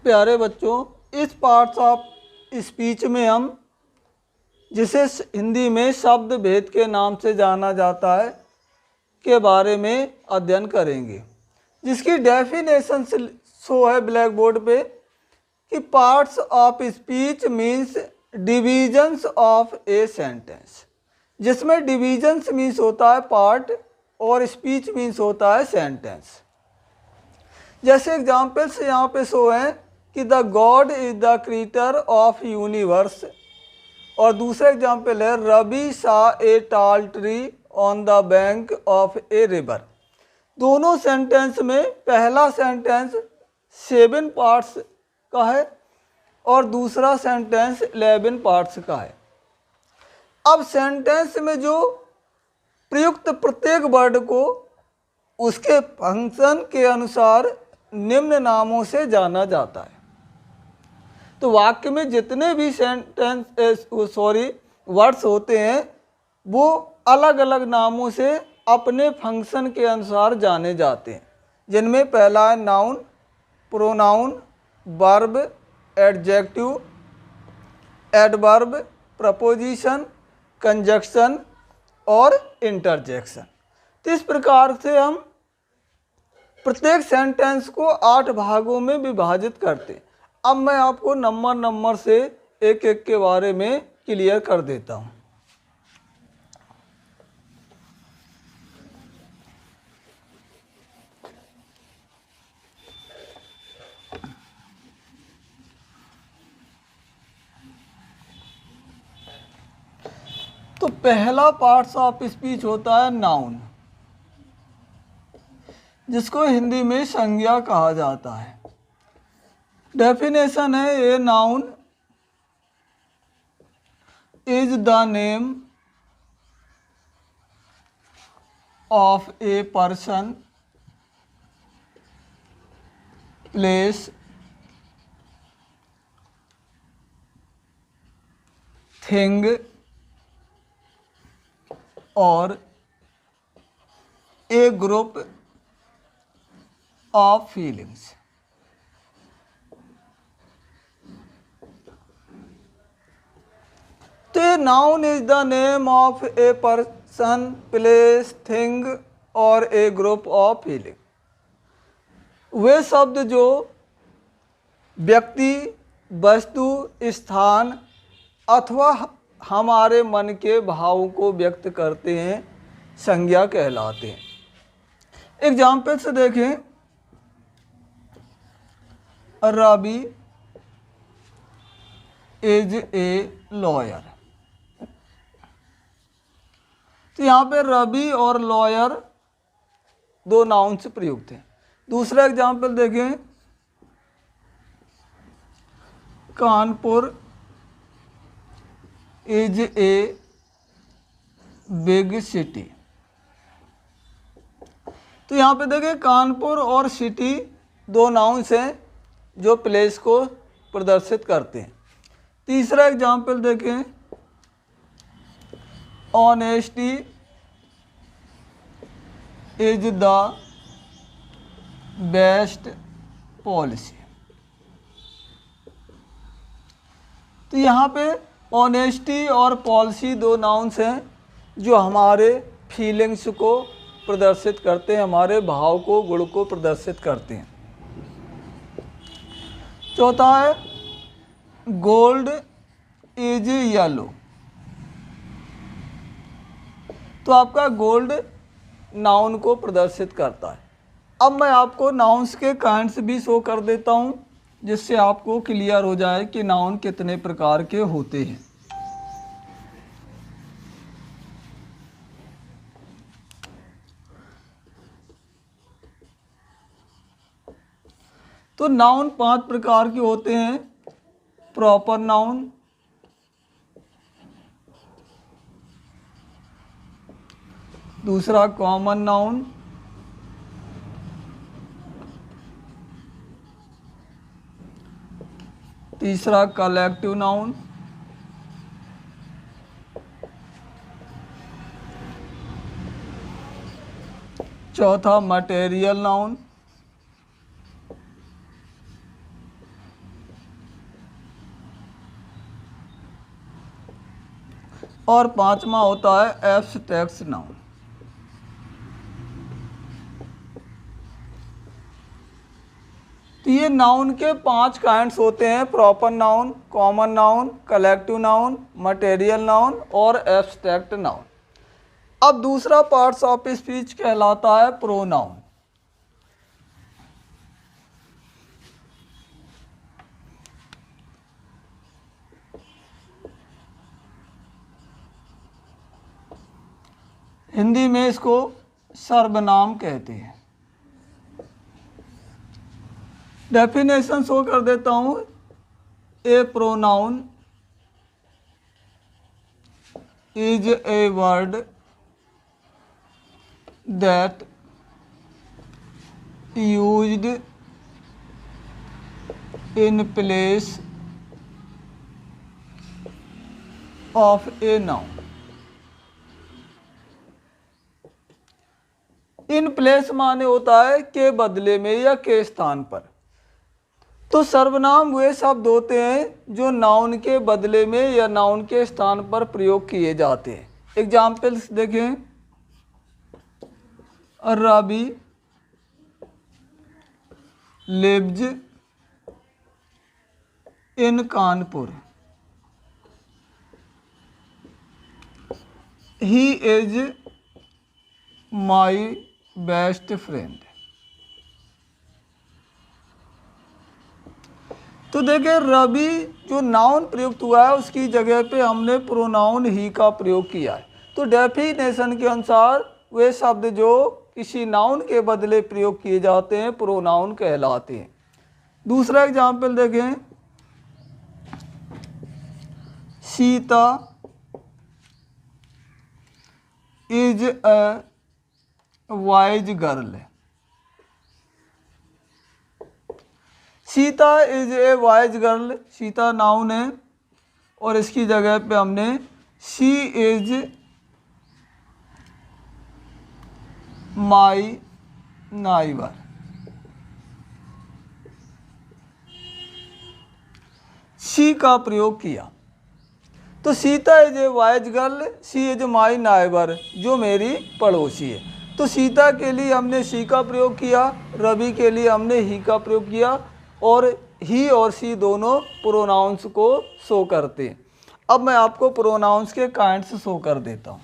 प्यारे बच्चों, इस पार्ट्स ऑफ स्पीच में हम जिसे हिंदी में शब्द भेद के नाम से जाना जाता है के बारे में अध्ययन करेंगे, जिसकी डेफिनेशन शो है ब्लैक बोर्ड पे कि parts of speech means divisions of a sentence, जिसमें डिविजन्स मीन्स होता है पार्ट और स्पीच मीन्स होता है सेंटेंस। जैसे एग्जाम्पल्स यहाँ पे शो हैं कि the God is the creator of universe, और दूसरा एग्जाम्पल है रवि सा ए टाल tree on the bank of a river. दोनों सेंटेंस में पहला सेंटेंस 7 पार्ट्स का है और दूसरा सेंटेंस 11 पार्ट्स का है। अब सेंटेंस में जो प्रयुक्त प्रत्येक वर्ड को उसके फंक्शन के अनुसार निम्न नामों से जाना जाता है। तो वाक्य में जितने भी वर्ड्स होते हैं वो अलग अलग नामों से अपने फंक्शन के अनुसार जाने जाते हैं, जिनमें पहला है noun, pronoun, verb, adjective, adverb, preposition, conjunction और इंटरजेक्शन। तो इस प्रकार से हम प्रत्येक सेंटेंस को 8 भागों में विभाजित करते हैं। अब मैं आपको नंबर से एक एक के बारे में क्लियर कर देता हूँ। तो पहला पार्ट्स ऑफ स्पीच होता है नाउन, जिसको हिंदी में संज्ञा कहा जाता है। डेफिनेशन है a noun is the name of a person, place, thing और ए ग्रुप ऑफ फीलिंग्स। तो noun is the name of a person, place, thing और ए ग्रुप ऑफ फीलिंग। वे शब्द जो व्यक्ति, वस्तु, स्थान अथवा हमारे मन के भाव को व्यक्त करते हैं संज्ञा कहलाते हैं। एग्जाम्पल से देखें, रवि इज ए लॉयर। तो यहाँ पे रवि और लॉयर 2 नाउन से प्रयुक्त हैं। दूसरा एग्जाम्पल देखें, Kanpur is a big city. तो यहाँ पे देखें कानपुर और सिटी 2 नाउन्स हैं जो प्लेस को प्रदर्शित करते हैं। तीसरा एग्जाम्पल देखें, honesty is the best policy. तो यहाँ पे ऑनेस्टी और पॉलिसी 2 नाउन्स हैं जो हमारे फीलिंग्स को प्रदर्शित करते हैं, हमारे भाव को, गुण को प्रदर्शित करते हैं। चौथा है गोल्ड इज येलो। तो आपका गोल्ड नाउन को प्रदर्शित करता है। अब मैं आपको नाउन्स के काइंड्स भी शो कर देता हूं, जिससे आपको क्लियर हो जाए कि नाउन कितने प्रकार के होते हैं। तो नाउन 5 प्रकार के होते हैं। प्रॉपर नाउन, दूसरा कॉमन नाउन, तीसरा कलेक्टिव नाउन, चौथा मटेरियल नाउन और पांचवा होता है एब्स्ट्रैक्ट नाउन। तो ये नाउन के 5 काइंड्स होते हैं, proper noun, common noun, collective noun, material noun और एब्स्ट्रैक्ट नाउन। अब दूसरा पार्ट्स ऑफ स्पीच कहलाता है प्रोनाउन। हिंदी में इसको सर्वनाम कहते हैं। डेफिनेशन शो कर देता हूं। A pronoun is a word that used in place of a noun. In place माने होता है के बदले में या के स्थान पर। तो सर्वनाम वे शब्द होते हैं जो नाउन के बदले में या नाउन के स्थान पर प्रयोग किए जाते हैं। एग्जाम्पल्स देखें, Ravi lives in Kanpur, he is my best friend. तो देखिए रवि जो नाउन प्रयुक्त हुआ है उसकी जगह पे हमने प्रोनाउन ही का प्रयोग किया है। तो डेफिनेशन के अनुसार वे शब्द जो किसी नाउन के बदले प्रयोग किए जाते हैं प्रोनाउन कहलाते हैं। दूसरा एग्जाम्पल देखें, Sita is a wise girl. Sita is a wise girl, Sita noun है और इसकी जगह पे हमने she is my neighbour. She का प्रयोग किया। तो Sita is a wise girl, she is my neighbour, जो मेरी पड़ोसी है। तो सीता के लिए हमने शी का प्रयोग किया, रवि के लिए हमने ही का प्रयोग किया और ही और सी दोनों प्रोनाउंस को शो करते हैं। अब मैं आपको प्रोनाउंस के काइंड्स शो कर देता हूँ।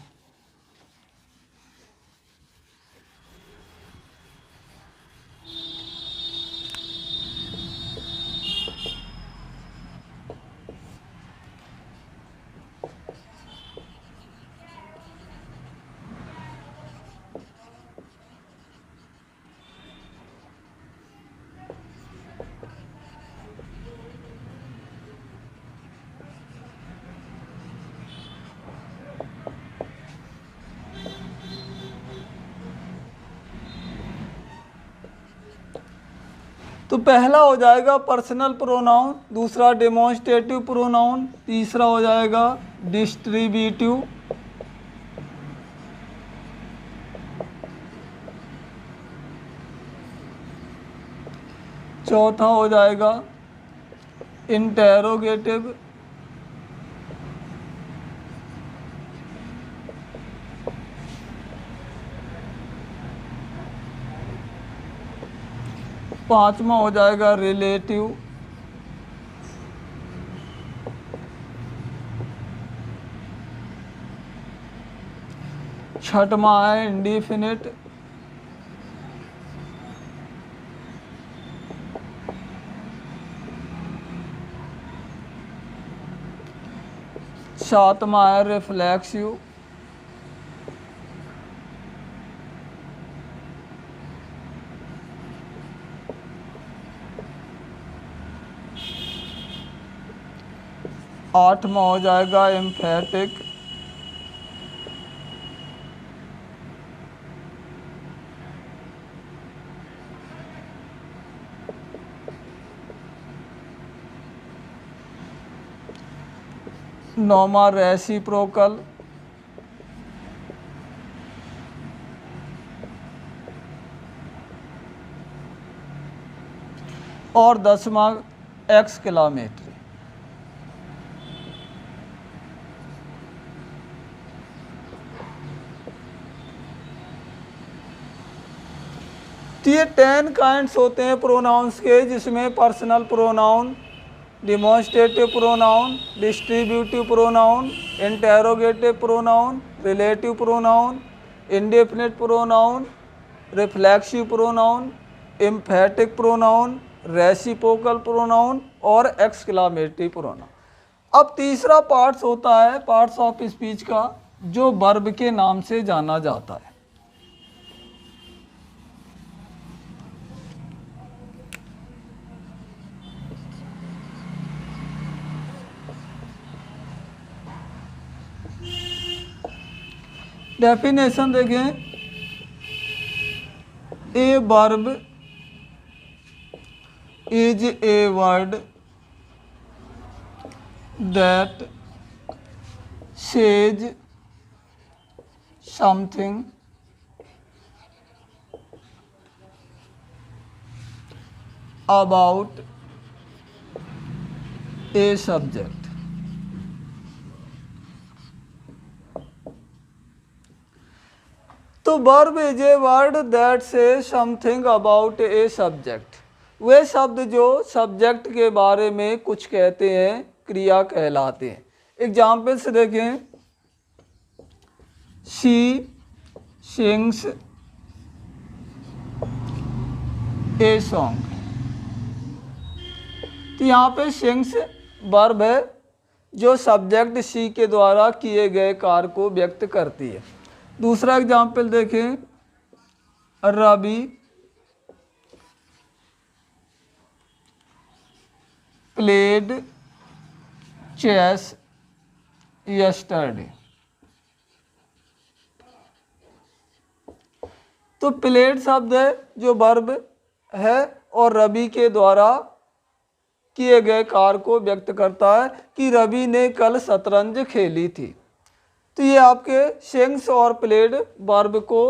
तो पहला हो जाएगा पर्सनल प्रोनाउन, दूसरा डेमोन्स्ट्रेटिव प्रोनाउन, तीसरा हो जाएगा डिस्ट्रीब्यूटिव, चौथा हो जाएगा इंटेरोगेटिव, पांचवा हो जाएगा रिलेटिव, छठवां है इंडिफिनिट, सातवां है रिफ्लेक्सिव, आठवां हो जाएगा एम्फेटिक, नौवां रेसिप्रोकल, और 10वां एक्सक्लामेटरी। तो ये 10 काइंड्स होते हैं प्रोनाउंस के, जिसमें personal pronoun, demonstrative pronoun, distributive pronoun, interrogative pronoun, relative pronoun, indefinite pronoun, reflexive pronoun, emphatic pronoun, reciprocal pronoun और एक्सक्लामेटरी प्रोनाउन। अब तीसरा पार्ट्स होता है पार्ट्स ऑफ स्पीच का, जो वर्ब के नाम से जाना जाता है। डेफिनेशन देखें, a verb is a word that says something about a subject. तो verb is a word that say something about a subject. वे शब्द जो सब्जेक्ट के बारे में कुछ कहते हैं, क्रिया कहलाते हैं। एग्जाम्पल्स देखें, शी सिंग्स ए सॉन्ग। तो यहाँ पे सिंग्स वर्ब है जो सब्जेक्ट शी के द्वारा किए गए कार्य को व्यक्त करती है। दूसरा एग्जाम्पल देखें, रवि प्लेड चेस यस्टरडे। तो प्लेड शब्द है जो वर्ब है और रवि के द्वारा किए गए कार्य को व्यक्त करता है कि रवि ने कल शतरंज खेली थी। तो ये आपके सिंग्स और प्लेड वर्ब को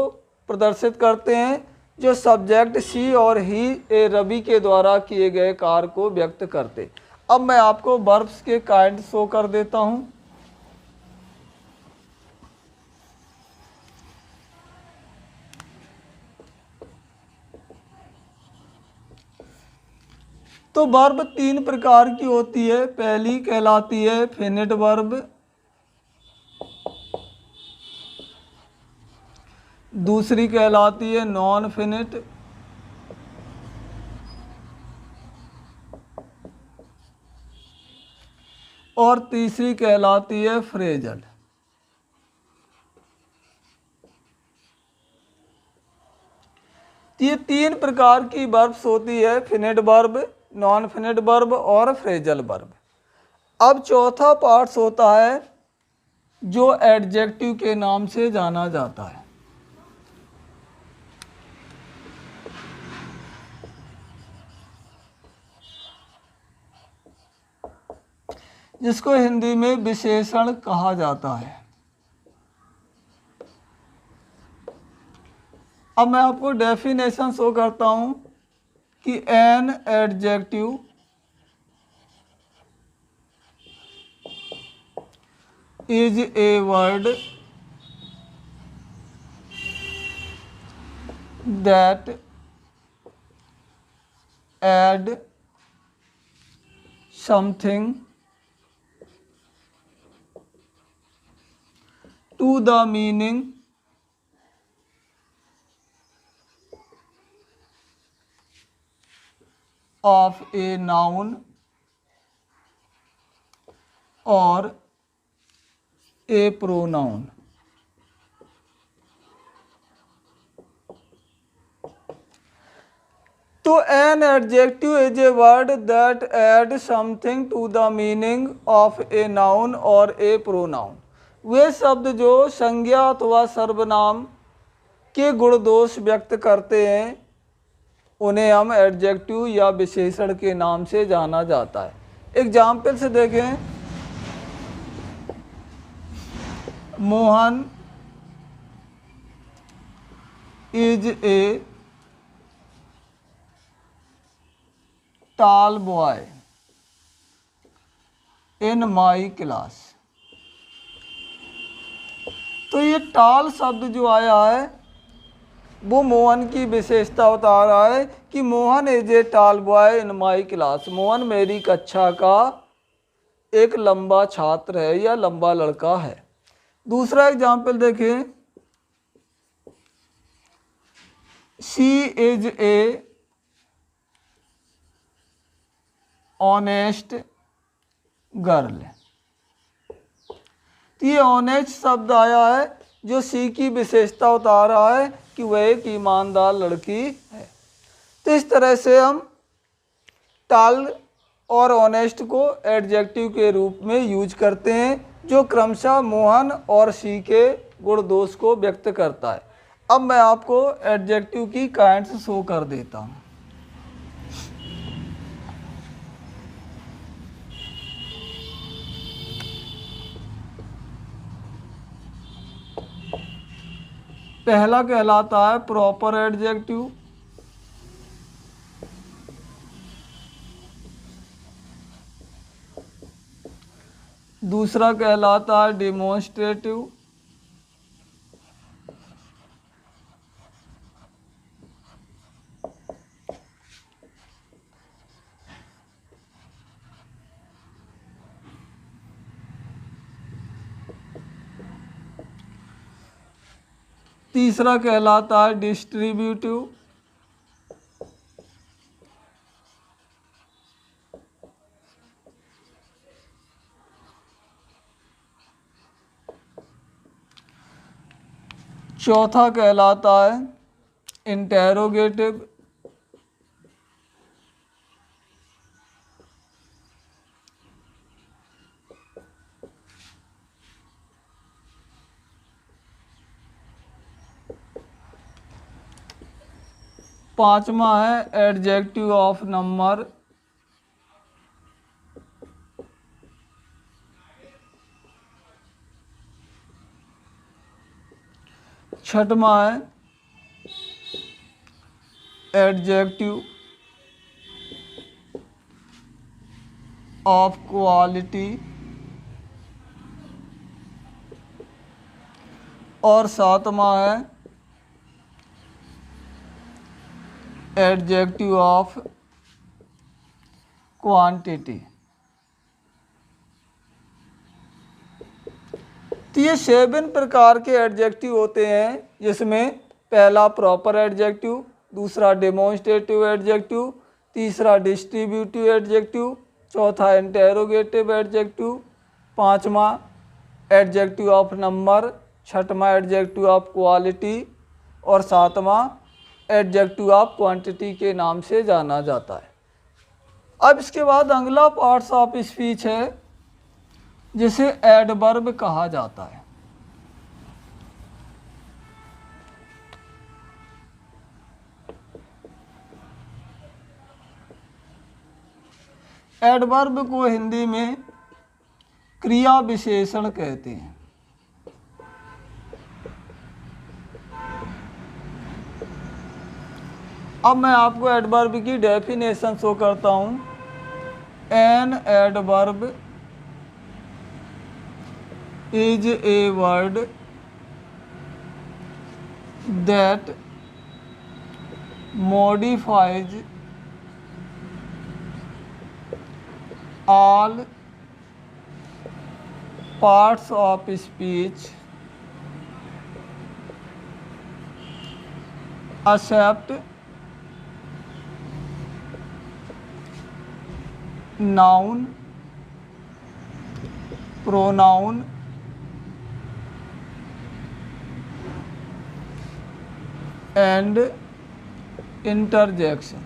प्रदर्शित करते हैं जो सब्जेक्ट सी और ही ए रवि के द्वारा किए गए कार्य को व्यक्त करते। अब मैं आपको वर्ब्स के काइंड शो कर देता हूं। तो वर्ब 3 प्रकार की होती है। पहली कहलाती है फिनिट वर्ब, दूसरी कहलाती है नॉन फिनिट, और तीसरी कहलाती है फ्रेजल। ये 3 प्रकार की वर्ब्स होती है, finite verb, non finite verb और फ्रेजल वर्ब। अब चौथा पार्ट्स होता है जो एडजेक्टिव के नाम से जाना जाता है। जिसको हिंदी में विशेषण कहा जाता है। अब मैं आपको डेफिनेशन शो करता हूं कि an adjective is a word that add something to the meaning of a noun or a pronoun। तो an adjective is a word that adds something to the meaning of a noun or a pronoun। वे शब्द जो संज्ञा अथवा सर्वनाम के गुण दोष व्यक्त करते हैं उन्हें हम एडजेक्टिव या विशेषण के नाम से जाना जाता है। एग्जाम्पल से देखें, मोहन इज ए टाल बॉय इन माई क्लास। तो ये टाल शब्द जो आया है वो मोहन की विशेषता बता रहा है कि Mohan is a tall boy in my class. Mohan मेरी कक्षा का एक लंबा छात्र है या लंबा लड़का है। दूसरा एग्जाम्पल देखें, she is a honest girl. तो ये ऑनेस्ट शब्द आया है जो सी की विशेषता बता रहा है कि वह एक ईमानदार लड़की है। तो इस तरह से हम टाल और ऑनेस्ट को एडजेक्टिव के रूप में यूज करते हैं जो क्रमशः मोहन और सी के गुण दोष को व्यक्त करता है। अब मैं आपको एडजेक्टिव की काइंड्स शो कर देता हूँ। पहला कहलाता है प्रॉपर एडजेक्टिव, दूसरा कहलाता है डिमॉन्स्ट्रेटिव, तीसरा कहलाता है डिस्ट्रीब्यूटिव, चौथा कहलाता है इंटेरोगेटिव, पांचवा है एडजेक्टिव ऑफ नंबर, छठवां है एडजेक्टिव ऑफ क्वालिटी और सातवां है एडजेक्टिव ऑफ क्वांटिटी। तो ये 7 प्रकार के एडजेक्टिव होते हैं जिसमें पहला प्रॉपर एडजेक्टिव, दूसरा डेमोन्स्ट्रेटिव एडजेक्टिव, तीसरा डिस्ट्रीब्यूटिव एडजेक्टिव, चौथा इंटेरोगेटिव एडजेक्टिव, पांचवा एडजेक्टिव ऑफ नंबर, छठवां एडजेक्टिव ऑफ क्वालिटी और सातवां एडजेक्टिव ऑफ क्वांटिटी के नाम से जाना जाता है। अब इसके बाद अगला पार्ट्स ऑफ स्पीच है जिसे एडवर्ब कहा जाता है। एडवर्ब को हिंदी में क्रिया विशेषण कहते हैं। अब मैं आपको एडवर्ब की डेफिनेशन शो करता हूं। An adverb is a word that modifies all parts of speech except noun, pronoun and interjection।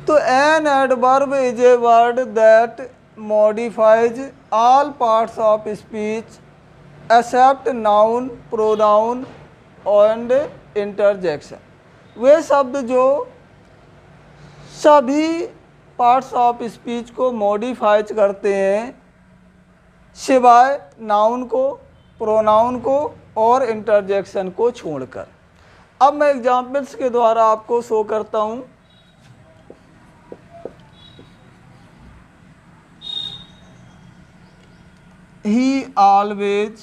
तो an adverb is a word that modifies all parts of speech except noun, pronoun and interjection। वे शब्द जो सभी parts of speech को modify करते हैं सिवाय noun को, pronoun को और इंटरजेक्शन को छोड़कर। अब मैं एग्जाम्पल्स के द्वारा आपको शो करता हूं। always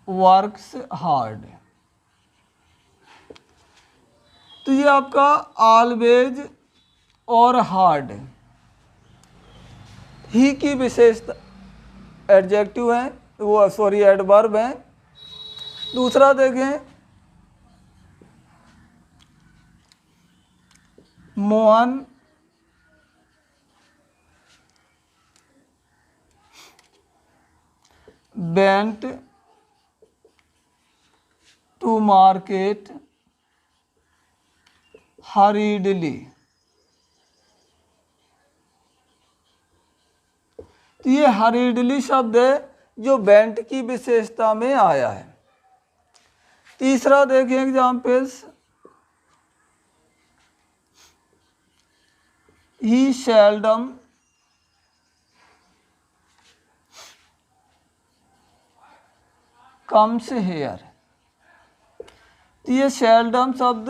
works hard। तो ये आपका always और hard ही की विशेषता एडजेक्टिव है, वो सॉरी एडवर्ब है। दूसरा देखें, Mohan went to market hurriedly। तो ये हरीडली शब्द है जो बेंट की विशेषता में आया है। तीसरा देखें examples, he seldom comes here. तो ये सेल्डम शब्द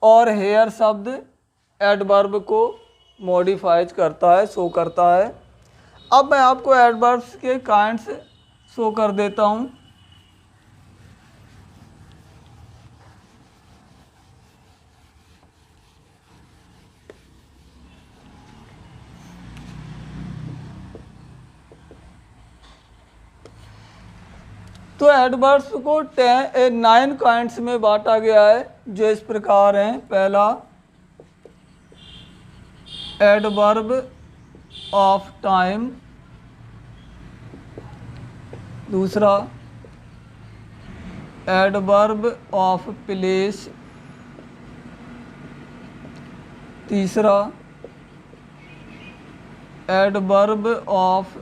और हेयर शब्द एडवर्ब को मॉडिफाइज करता है, शो करता है। अब मैं आपको एडवर्ब्स के काइंड्स शो कर देता हूँ। तो एडवर्ब्स को 9 काइंड्स में बांटा गया है, जो इस प्रकार हैं। पहला, एडवर्ब ऑफ टाइम। दूसरा, एडवर्ब ऑफ प्लेस। तीसरा, एडवर्ब ऑफ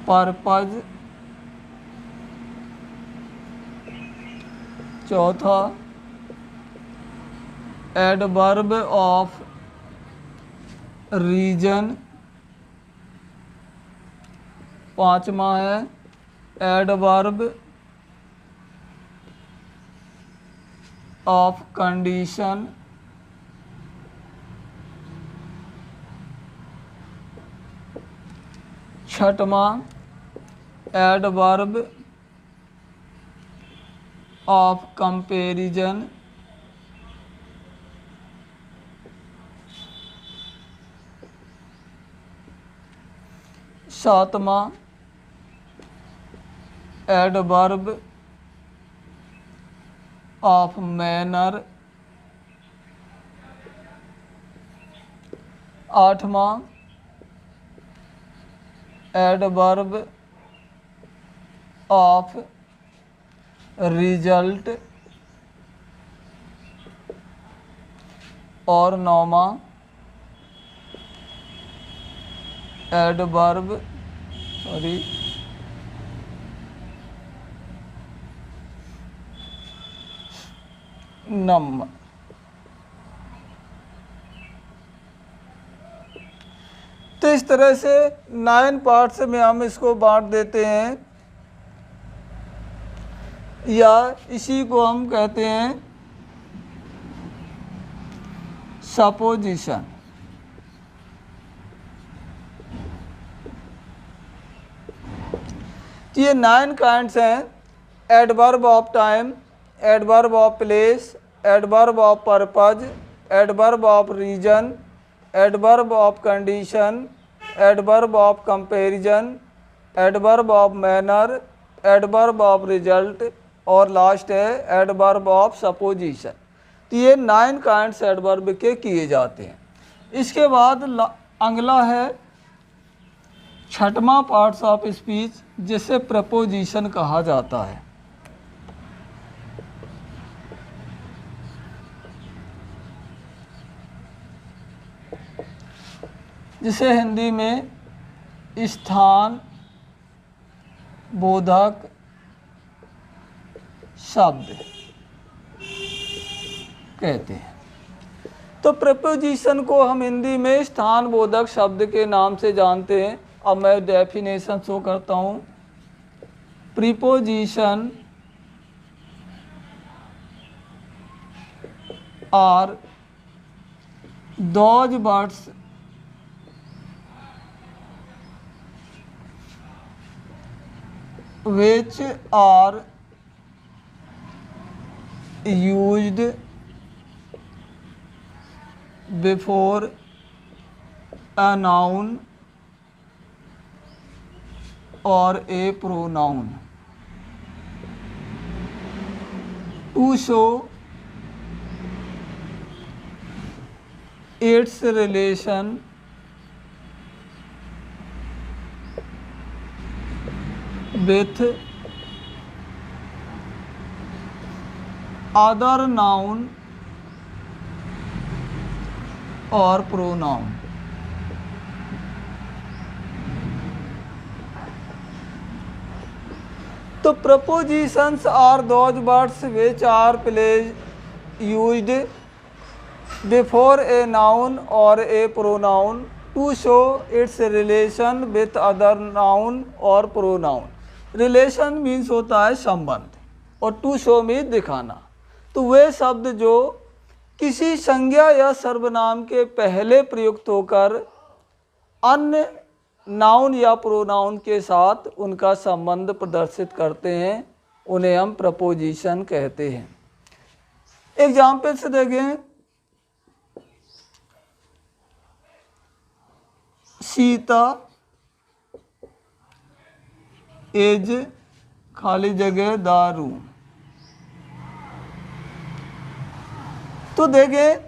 पर्पज। चौथा, एडवर्ब ऑफ रीजन। पांचवा है एडवर्ब ऑफ कंडीशन। छठवां, एडवर्ब ऑफ कंपैरिजन। सातवां, एडवर्ब ऑफ मैनर। आठवां, एडवर्ब ऑफ रिजल्ट। और नौवां, एडवर्ब नम। तो इस तरह से 9 पार्ट्स में हम इसको बांट देते हैं, या इसी को हम कहते हैं सपोजिशन। ये 9 काइंड्स हैं, adverb of time, adverb of place, adverb of purpose, adverb of reason, adverb of condition, adverb of comparison, adverb of manner, adverb of result, और लास्ट है एडवर्ब ऑफ सपोजिशन। तो ये 9 काइंड्स एडवर्ब के किए जाते हैं। इसके बाद अगला है छठवां पार्ट्स ऑफ स्पीच, जिसे प्रपोजिशन कहा जाता है। जिसे हिंदी में स्थान बोधक शब्द कहते हैं। तो प्रपोजिशन को हम हिंदी में स्थान बोधक शब्द के नाम से जानते हैं। अब मैं डेफिनेशन शो करता हूँ। Preposition are those words which are used before a noun or a pronoun to show its relation with other noun or pronoun. तो prepositions are those words which are used before a noun or a pronoun to show its relation with other noun or pronoun. Relation means होता है संबंध और to show means दिखाना। तो वे शब्द जो किसी संज्ञा या सर्वनाम के पहले प्रयुक्त होकर अन्य नाउन या प्रोनाउन के साथ उनका संबंध प्रदर्शित करते हैं, उन्हें हम प्रपोजिशन कहते हैं। एग्जाम्पल से देखें, सीता इज खाली जगह द रूम। तो देखें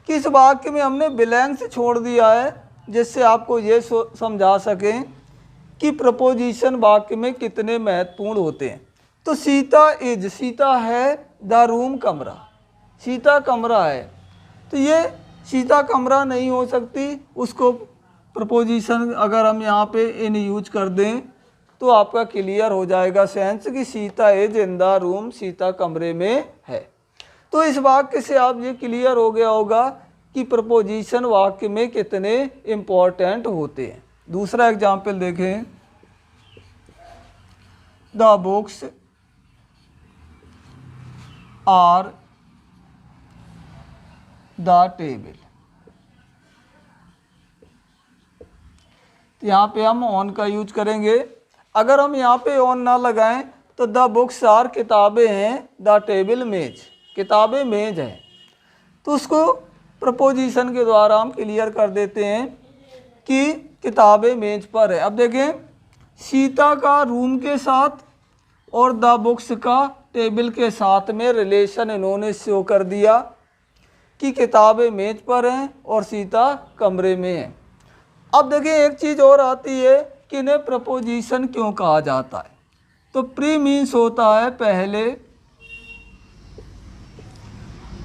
किस वाक्य में हमने ब्लैंक्स छोड़ दिया है, जिससे आपको ये समझा सकें कि प्रपोजिशन वाक्य में कितने महत्वपूर्ण होते हैं। तो सीता इज, सीता है, द रूम कमरा, सीता कमरा है। तो ये सीता कमरा नहीं हो सकती, उसको प्रपोजिशन अगर हम यहाँ पे इन यूज कर दें तो आपका क्लियर हो जाएगा सेंस कि Sita is in the room, Sita कमरे में है। तो इस वाक्य से आप ये क्लियर हो गया होगा कि प्रपोजिशन वाक्य में कितने इम्पोर्टेंट होते हैं। दूसरा एग्जाम्पल देखें, the books are the table. यहाँ पे हम ऑन का यूज करेंगे। अगर हम यहाँ पे ऑन ना लगाएं तो द बुक्स आर, किताबें हैं, द टेबल मेज, किताबें मेज हैं। तो उसको प्रपोजिशन के द्वारा हम क्लियर कर देते हैं कि किताबें मेज पर है। अब देखें, सीता का रूम के साथ और द बुक्स का टेबल के साथ में रिलेशन इन्होंने शो कर दिया कि किताबें मेज पर हैं और सीता कमरे में है। अब देखिए एक चीज़ और आती है कि इन्हें प्रपोजिशन क्यों कहा जाता है। तो प्री मीन्स होता है पहले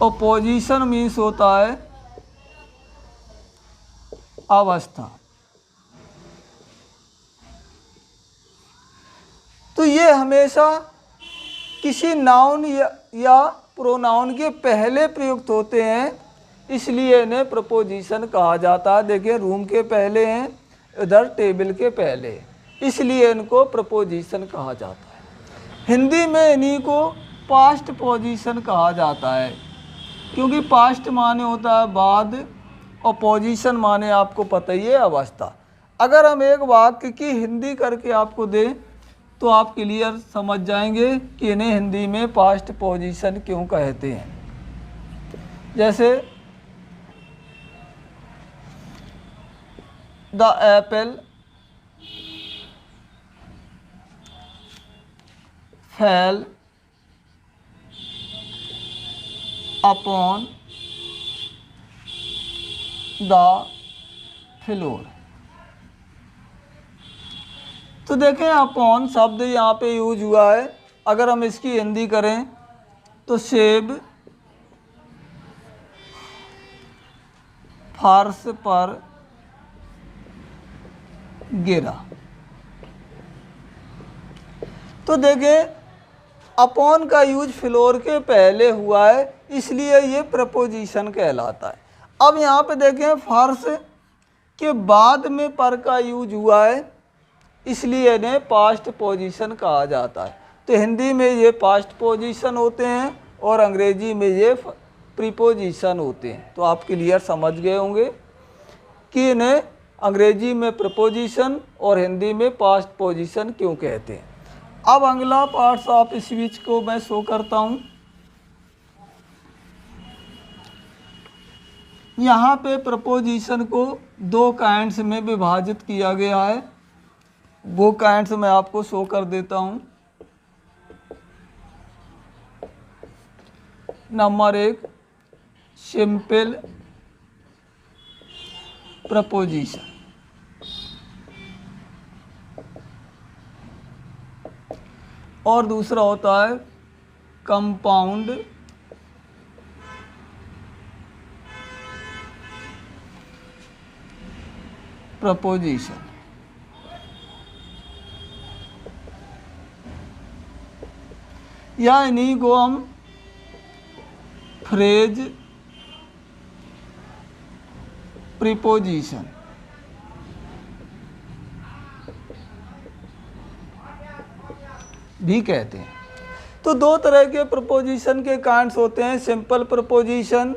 और पोजीशन मीन्स होता है अवस्था। तो ये हमेशा किसी नाउन या प्रोनाउन के पहले प्रयुक्त होते हैं, इसलिए इन्हें प्रपोजिशन कहा जाता है। देखिए रूम के पहले हैं, इधर टेबल के पहले, इसलिए इनको प्रपोजिशन कहा जाता है। हिंदी में इन्हीं को पास्ट पोजीशन कहा जाता है, क्योंकि पास्ट माने होता है बाद और पोजीशन माने आपको पता ही है अवस्था। अगर हम एक वाक्य की हिंदी करके आपको दें तो आप क्लियर समझ जाएंगे कि इन्हें हिंदी में पास्ट पोजीशन क्यों कहते हैं। जैसे the Apple fail upon the floor. तो देखें अपॉन शब्द यहाँ पे यूज हुआ है। अगर हम इसकी हिंदी करें तो सेब फर्श पर गिरा। तो देखें अपॉन का यूज फ्लोर के पहले हुआ है, इसलिए ये प्रपोजिशन कहलाता है। अब यहाँ पे देखें फर्श के बाद में पर का यूज हुआ है, इसलिए इन्हें पास्ट पोजीशन कहा जाता है। तो हिंदी में ये पास्ट पोजीशन होते हैं और अंग्रेजी में ये प्रीपोजिशन होते हैं। तो आप क्लियर समझ गए होंगे कि इन्हें अंग्रेजी में प्रपोजिशन और हिंदी में पास्ट पोजीशन क्यों कहते हैं। अब अगला पार्ट्स ऑफ स्पीच को मैं शो करता हूँ। यहाँ पे प्रपोजिशन को दो काइंड्स में विभाजित किया गया है, वो काइंड्स मैं आपको शो कर देता हूँ। नंबर 1 सिंपल प्रपोजिशन, और दूसरा होता है कंपाउंड प्रपोजिशन। या इन्हीं को हम फ्रेज प्रीपोजिशन भी कहते हैं। तो दो तरह के प्रपोजिशन के काइंड्स होते हैं, सिंपल प्रपोजिशन,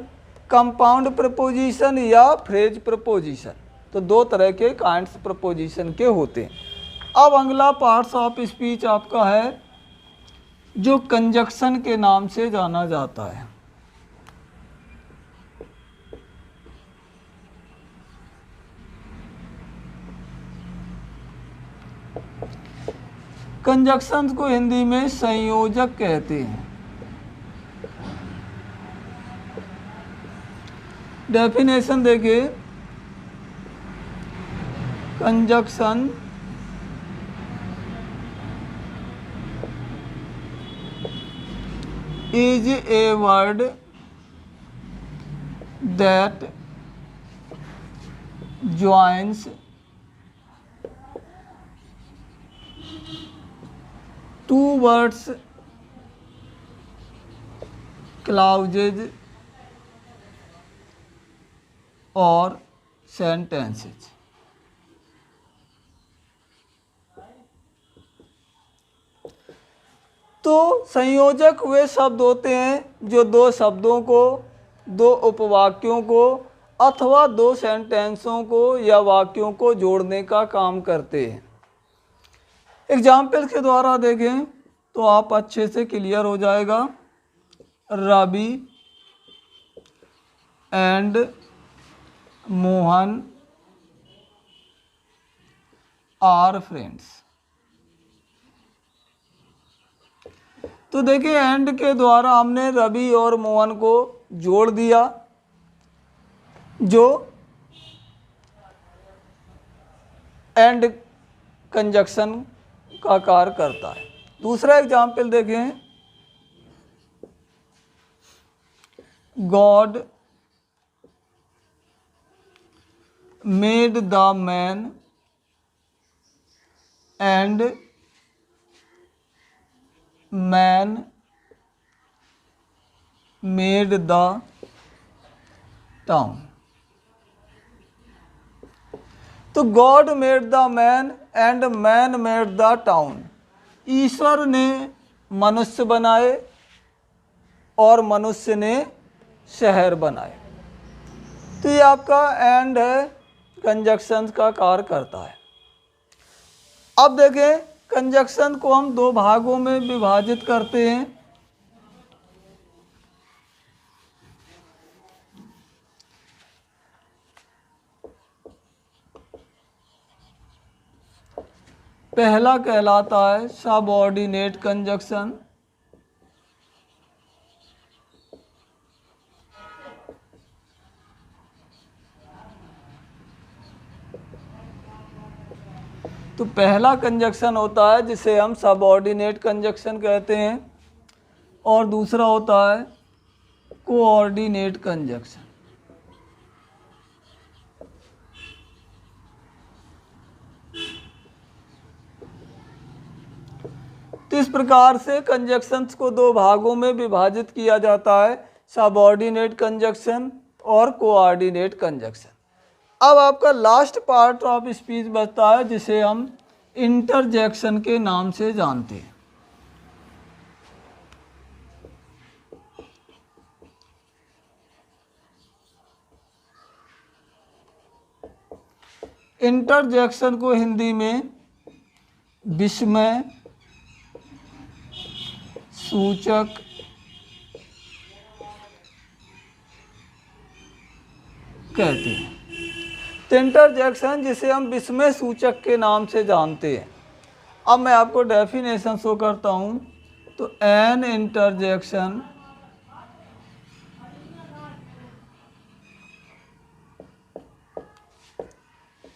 कंपाउंड प्रपोजिशन या फ्रेज प्रपोजिशन। तो दो तरह के काइंड्स प्रपोजिशन के होते हैं। अब अगला पार्ट्स ऑफ स्पीच आपका है जो कंजक्शन के नाम से जाना जाता है। कंजक्शन को हिंदी में संयोजक कहते हैं। डेफिनेशन देखिए, conjunction is a word that joins two words, clauses or sentences। तो संयोजक वे शब्द होते हैं जो दो शब्दों को, दो उपवाक्यों को अथवा दो सेंटेंसों को या वाक्यों को जोड़ने का काम करते हैं। एग्जाम्पल के द्वारा देखें तो आप अच्छे से क्लियर हो जाएगा। Ravi and Mohan are friends. तो देखिए एंड के द्वारा हमने रवि और मोहन को जोड़ दिया जो एंड कंजक्शन का कार्य करता है। दूसरा एग्जाम्पल देखें, God made the man and man made the town. तो God made the man and man made the town. ईश्वर ने मनुष्य बनाए और मनुष्य ने शहर बनाए। तो ये आपका एंड है, कंजक्शन का कार्य करता है। अब देखें कंजक्शन को हम दो भागों में विभाजित करते हैं। पहला कहलाता है सबऑर्डिनेट कंजक्शन, तो पहला कंजक्शन होता है जिसे हम सबऑर्डिनेट कंजक्शन कहते हैं, और दूसरा होता है कोऑर्डिनेट कंजक्शन। तो इस प्रकार से कंजक्शंस को दो भागों में विभाजित किया जाता है, सबऑर्डिनेट कंजक्शन और कोऑर्डिनेट कंजक्शन। अब आपका लास्ट पार्ट ऑफ स्पीच बचता है जिसे हम इंटरजेक्शन के नाम से जानते हैं। इंटरजेक्शन को हिंदी में विस्मय सूचक कहते हैं। तो इंटरजेक्शन जिसे हम विस्मय सूचक के नाम से जानते हैं। अब मैं आपको डेफिनेशन शो करता हूं। तो an interjection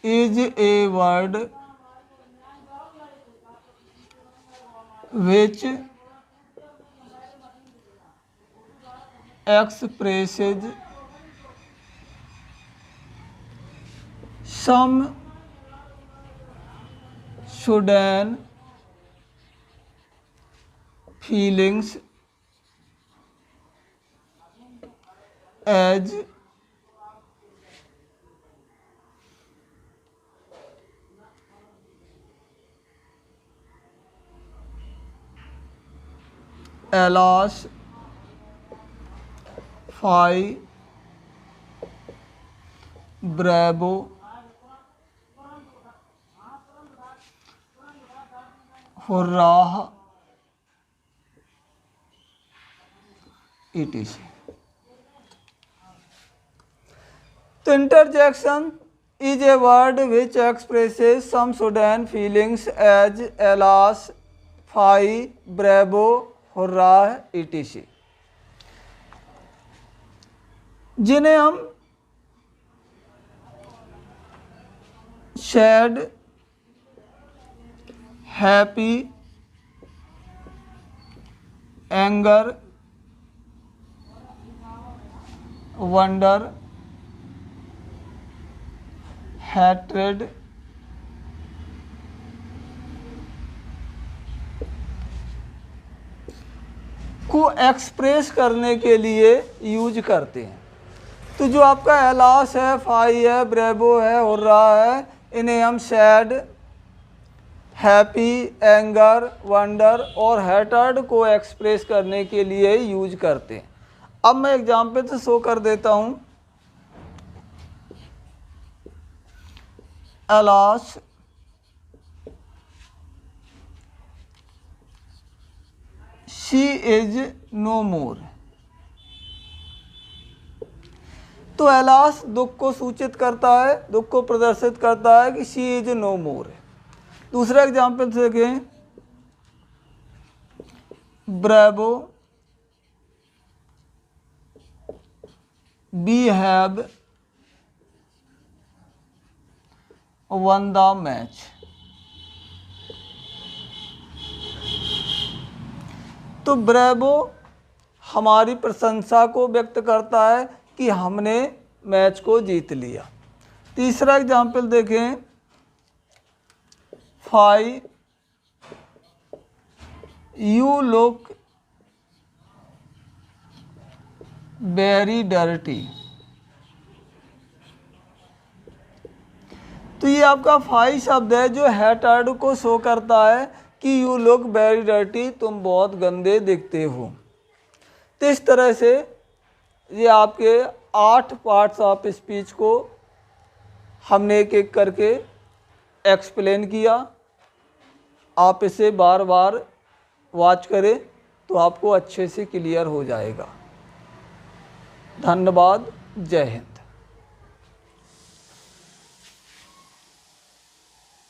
is a word which expresses some sudden feelings as Alas, Phi, Bravo, Hurrah, etc. तो interjection is a word which expresses some sudden feelings as alas, phi, bravo, hurrah, etc. जिन्हें हम sad, happy, anger, wonder, hatred, को express करने के लिए use करते हैं। तो जो आपका एलास है, फाई है, ब्रेवो है, हुर्रा है, इन्हें हम सैड, हैप्पी, एंगर, वंडर और हैटर्ड को एक्सप्रेस करने के लिए यूज करते हैं। अब मैं एग्जाम्पल से शो कर देता हूं। एलास शी इज नो मोर। तो एलास दुख को सूचित करता है, दुख को प्रदर्शित करता है कि शी इज नो मोर है। दूसरा एग्जाम्पल देखें, bravo we have won the match. तो ब्रेवो हमारी प्रशंसा को व्यक्त करता है कि हमने मैच को जीत लिया। तीसरा एग्जाम्पल देखें, fie you look very dirty. तो ये आपका फाई शब्द है जो हैटर्ड को शो करता है कि यू लुक वेरी डर्टी, तुम बहुत गंदे दिखते हो। तो इस तरह से ये आपके 8 पार्ट्स ऑफ स्पीच को हमने एक एक करके एक्सप्लेन किया। आप इसे बार बार वॉच करें तो आपको अच्छे से क्लियर हो जाएगा। धन्यवाद। जय हिंद।